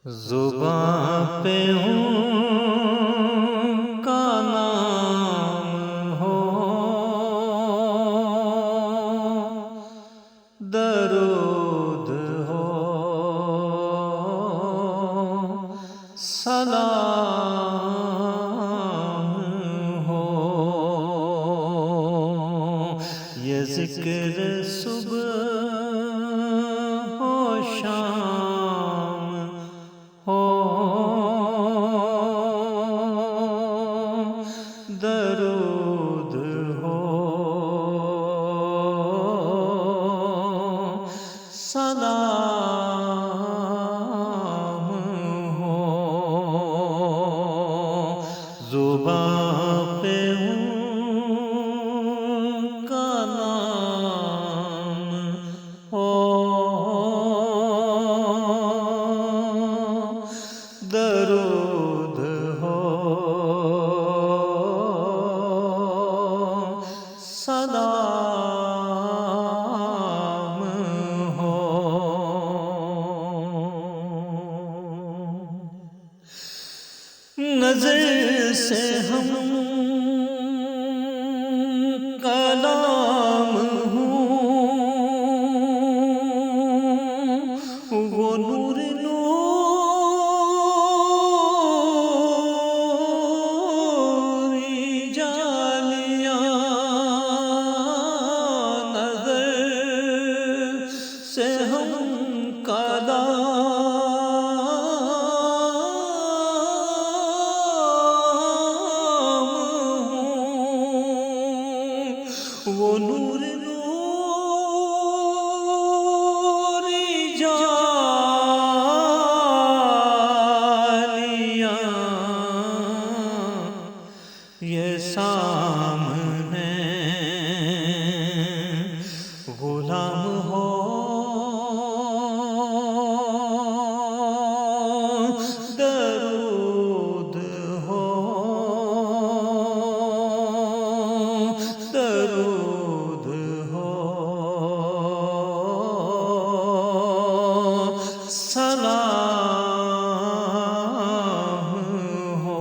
زباں پہ ان کا نام ہو، درود ہو، سلام ہو، یہ ذکر صبح ہو شام ہو، درود ہو، سلام ہو، زباں پہ ان کا نام ہو، درود ہو، سلام ہو۔ نظر سے ہم کلام ہوں، وہ نور نوری جالیاں، نظر سے ہم وہ نور نوری جالیاں، یہ سامنے غلام ہو، درود ہو، درود ہو، سلام ہو۔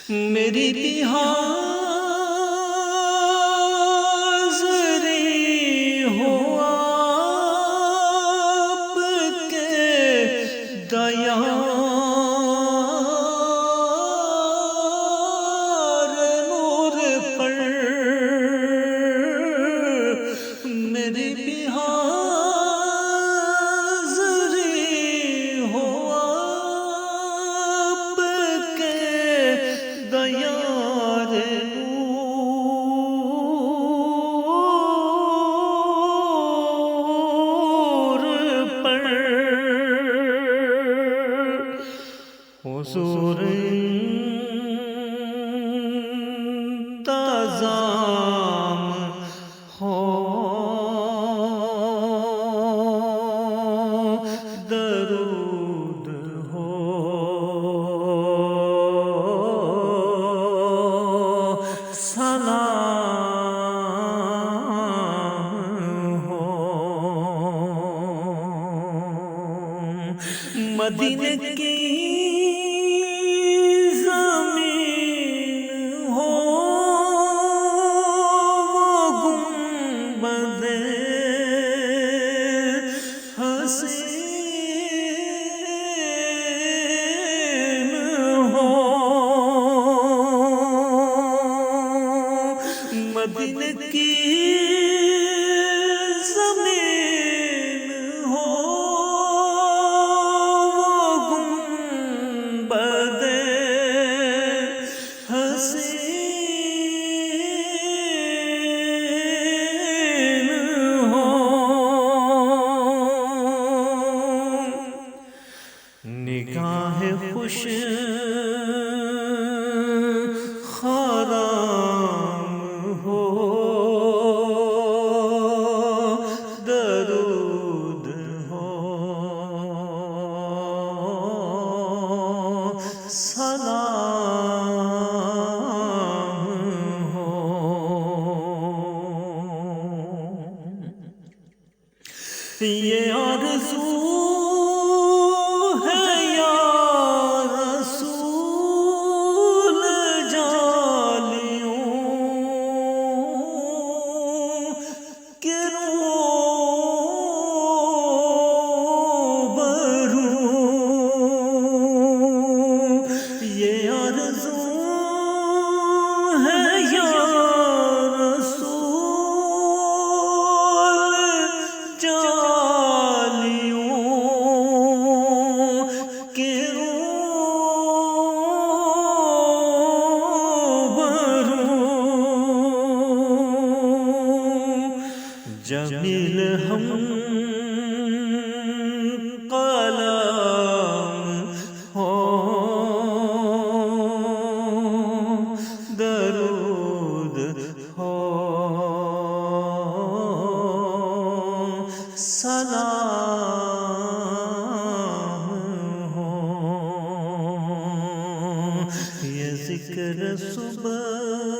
میری بھی حاضری ہو آپ کے دیار نور پر، میری بھی حاضری ہو آپ کے دیار نور پر، حضور انتظام ہو، درود ہو، سلام ہو۔ مدینے کی زمین ہو، وہ گنبد حسین ہو، مدینے کی زمین ہو، وہ گنبد حسین ہو، نگاہ خوش خرام ہو، یہ آرزو ہے یا رسول جالیوں کہ روبرو یہ آرزو ہے یا جمیل ہم قلم ہو درود ہو سلام ہو یہ ذکر صبح